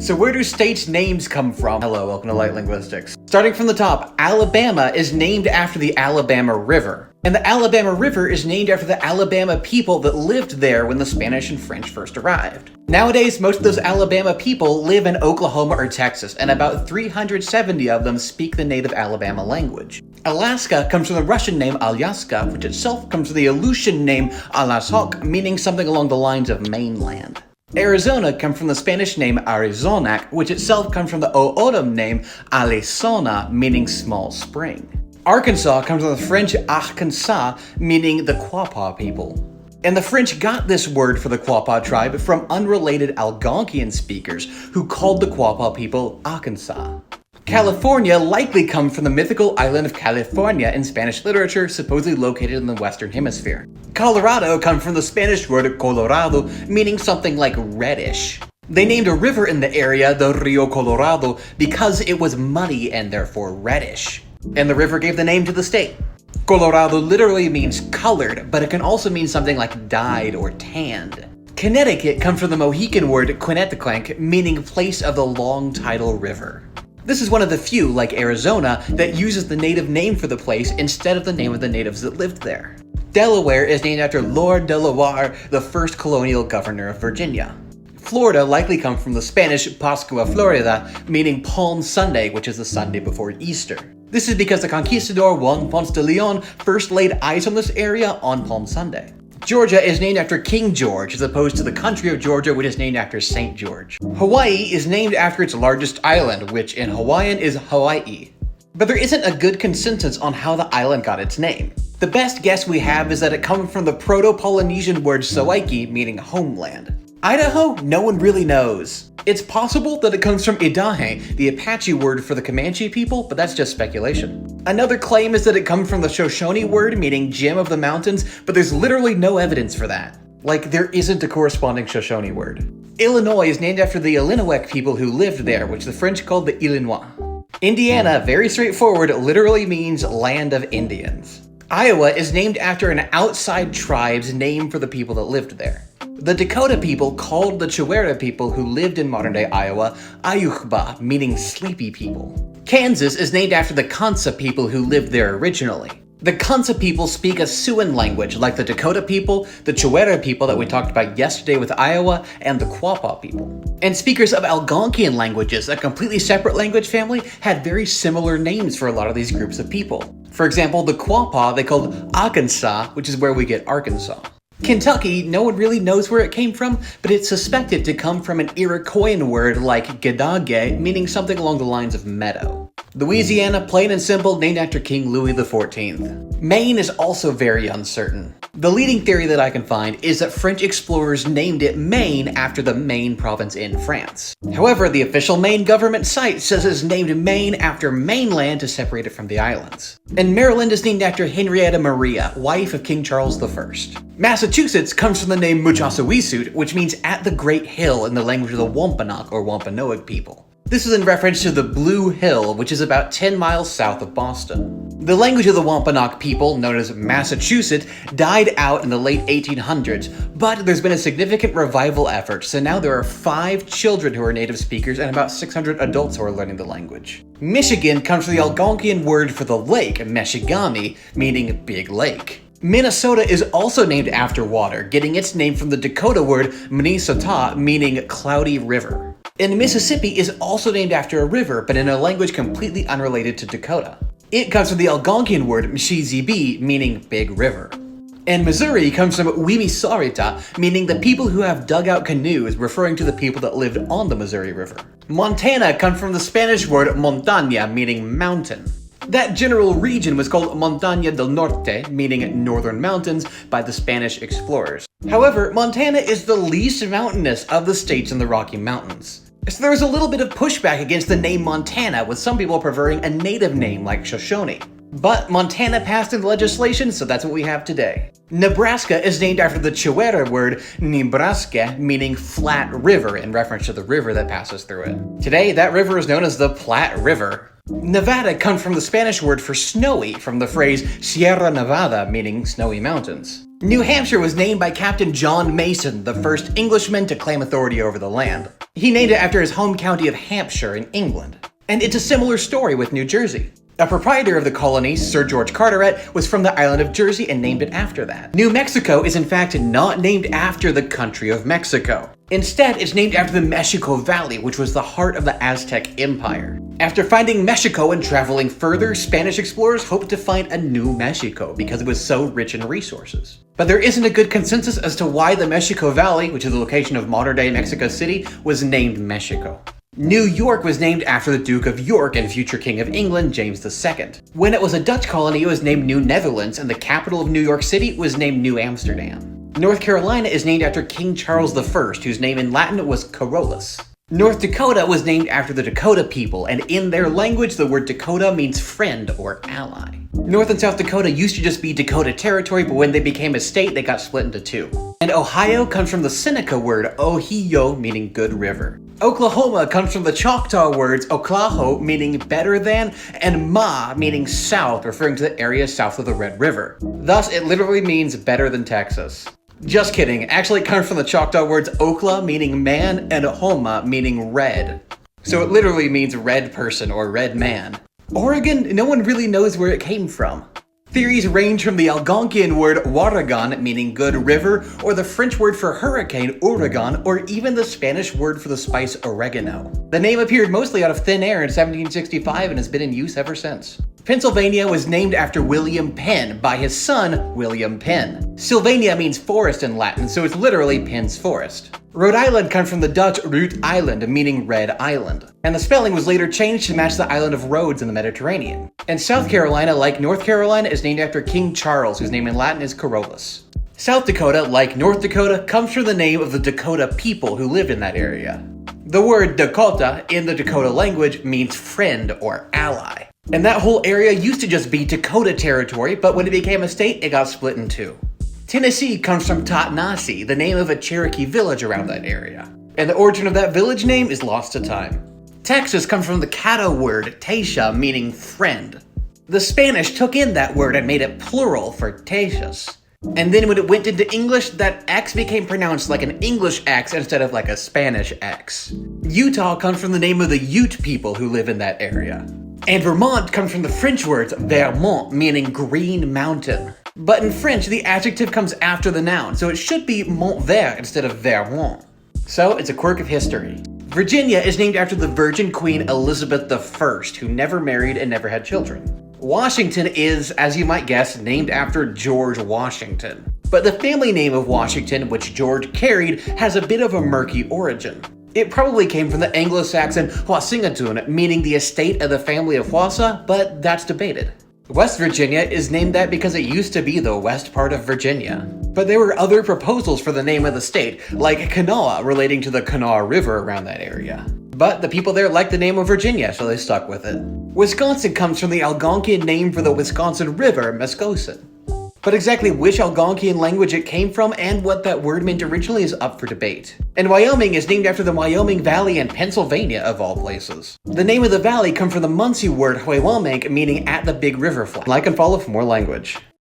So where do states' names come from? Hello, welcome to Light Linguistics. Starting from the top, Alabama is named after the Alabama River. And the Alabama River is named after the Alabama people that lived there when the Spanish and French first arrived. Nowadays, most of those Alabama people live in Oklahoma or Texas, and about 370 of them speak the native Alabama language. Alaska comes from the Russian name Alyaska, which itself comes from the Aleutian name Alasok, meaning something along the lines of mainland. Arizona comes from the Spanish name Arizonac, which itself comes from the O'odham name Alisona, meaning small spring. Arkansas comes from the French Arkansas, meaning the Quapaw people. And the French got this word for the Quapaw tribe from unrelated Algonquian speakers who called the Quapaw people Arkansas. California likely comes from the mythical island of California in Spanish literature, supposedly located in the Western Hemisphere. Colorado comes from the Spanish word colorado, meaning something like reddish. They named a river in the area the Rio Colorado because it was muddy and therefore reddish. And the river gave the name to the state. Colorado literally means colored, but it can also mean something like dyed or tanned. Connecticut comes from the Mohican word Queneteclank, meaning place of the long tidal river. This is one of the few, like Arizona, that uses the native name for the place instead of the name of the natives that lived there. Delaware is named after Lord Delaware, the first colonial governor of Virginia. Florida likely comes from the Spanish Pascua Florida, meaning Palm Sunday, which is the Sunday before Easter. This is because the conquistador Juan Ponce de Leon first laid eyes on this area on Palm Sunday. Georgia is named after King George, as opposed to the country of Georgia, which is named after St. George. Hawaii is named after its largest island, which in Hawaiian is Hawaii. But there isn't a good consensus on how the island got its name. The best guess we have is that it comes from the Proto-Polynesian word Sawaiki, meaning homeland. Idaho? No one really knows. It's possible that it comes from Idahe, the Apache word for the Comanche people, but that's just speculation. Another claim is that it comes from the Shoshone word, meaning gem of the mountains, but there's literally no evidence for that. Like, there isn't a corresponding Shoshone word. Illinois is named after the Illinois people who lived there, which the French called the Illinois. Indiana, very straightforward, literally means land of Indians. Iowa is named after an outside tribe's name for the people that lived there. The Dakota people called the Chewera people who lived in modern-day Iowa Ayuchba, meaning sleepy people. Kansas is named after the Kansa people who lived there originally. The Kansa people speak a Siouan language, like the Dakota people, the Chewera people that we talked about yesterday with Iowa, and the Quapaw people. And speakers of Algonquian languages, a completely separate language family, had very similar names for a lot of these groups of people. For example, the Quapaw they called Arkansas, which is where we get Arkansas. Kentucky, no one really knows where it came from, but it's suspected to come from an Iroquoian word like gedage, meaning something along the lines of meadow. Louisiana, plain and simple, named after King Louis XIV. Maine is also very uncertain. The leading theory that I can find is that French explorers named it Maine after the Maine province in France. However, the official Maine government site says it's named Maine after mainland to separate it from the islands. And Maryland is named after Henrietta Maria, wife of King Charles I. Massachusetts comes from the name Muchasawisut, which means at the Great Hill in the language of the Wampanoag or Wampanoag people. This is in reference to the Blue Hill, which is about 10 miles south of Boston. The language of the Wampanoag people, known as Massachusetts, died out in the late 1800s, but there's been a significant revival effort, so now there are 5 children who are native speakers and about 600 adults who are learning the language. Michigan comes from the Algonquian word for the lake, Meshigami, meaning big lake. Minnesota is also named after water, getting its name from the Dakota word Minnesota, meaning cloudy river. And Mississippi is also named after a river, but in a language completely unrelated to Dakota. It comes from the Algonquian word Mshizibi, meaning big river. And Missouri comes from Wimisorita, meaning the people who have dugout canoes, referring to the people that lived on the Missouri River. Montana comes from the Spanish word montaña, meaning mountain. That general region was called Montaña del Norte, meaning northern mountains, by the Spanish explorers. However, Montana is the least mountainous of the states in the Rocky Mountains. So there was a little bit of pushback against the name Montana, with some people preferring a native name like Shoshone. But Montana passed into legislation, so that's what we have today. Nebraska is named after the Chewera word Nebraska, meaning flat river, in reference to the river that passes through it. Today, that river is known as the Platte River. Nevada comes from the Spanish word for snowy, from the phrase Sierra Nevada, meaning snowy mountains. New Hampshire was named by Captain John Mason, the first Englishman to claim authority over the land. He named it after his home county of Hampshire in England. And it's a similar story with New Jersey. A proprietor of the colony, Sir George Carteret, was from the island of Jersey and named it after that. New Mexico is in fact not named after the country of Mexico. Instead, it's named after the Mexico Valley, which was the heart of the Aztec Empire. After finding Mexico and traveling further, Spanish explorers hoped to find a new Mexico because it was so rich in resources. But there isn't a good consensus as to why the Mexico Valley, which is the location of modern-day Mexico City, was named Mexico. New York was named after the Duke of York and future King of England, James II. When it was a Dutch colony, it was named New Netherlands, and the capital of New York City was named New Amsterdam. North Carolina is named after King Charles I, whose name in Latin was Carolus. North Dakota was named after the Dakota people, and in their language, the word Dakota means friend or ally. North and South Dakota used to just be Dakota Territory, but when they became a state, they got split into two. And Ohio comes from the Seneca word Ohio, meaning good river. Oklahoma comes from the Choctaw words Oklaho, meaning better than, and Ma, meaning south, referring to the area south of the Red River. Thus, it literally means better than Texas. Just kidding, actually it comes from the Choctaw words Okla, meaning man, and Homa, meaning red. So it literally means red person or red man. Oregon, no one really knows where it came from. Theories range from the Algonquian word Ouragan, meaning good river, or the French word for hurricane, ouragan, or even the Spanish word for the spice oregano. The name appeared mostly out of thin air in 1765 and has been in use ever since. Pennsylvania was named after William Penn by his son, William Penn. Sylvania means forest in Latin, so it's literally Penn's forest. Rhode Island comes from the Dutch Rhode Island, meaning red island. And the spelling was later changed to match the island of Rhodes in the Mediterranean. And South Carolina, like North Carolina, is named after King Charles, whose name in Latin is Carolus. South Dakota, like North Dakota, comes from the name of the Dakota people who lived in that area. The word Dakota in the Dakota language means friend or ally. And that whole area used to just be Dakota Territory, but when it became a state, it got split in two. Tennessee comes from Ta-Nehisi, the name of a Cherokee village around that area. And the origin of that village name is lost to time. Texas comes from the Caddo word Taisha, meaning friend. The Spanish took in that word and made it plural for Taishas. And then when it went into English, that X became pronounced like an English X instead of like a Spanish X. Utah comes from the name of the Ute people who live in that area. And Vermont comes from the French words Vermont, meaning green mountain. But in French, the adjective comes after the noun, so it should be Mont Vert instead of Vermont. So it's a quirk of history. Virginia is named after the Virgin Queen Elizabeth I, who never married and never had children. Washington is, as you might guess, named after George Washington. But the family name of Washington, which George carried, has a bit of a murky origin. It probably came from the Anglo-Saxon Washington, meaning the estate of the family of Wassa, but that's debated. West Virginia is named that because it used to be the west part of Virginia. But there were other proposals for the name of the state, like Kanawha, relating to the Kanawha River around that area. But the people there liked the name of Virginia, so they stuck with it. Wisconsin comes from the Algonquian name for the Wisconsin River, Muscosin. But exactly which Algonquian language it came from and what that word meant originally is up for debate. And Wyoming is named after the Wyoming Valley in Pennsylvania, of all places. The name of the valley comes from the Munsee word Huewamink, meaning at the big river flat. Like and follow for more language.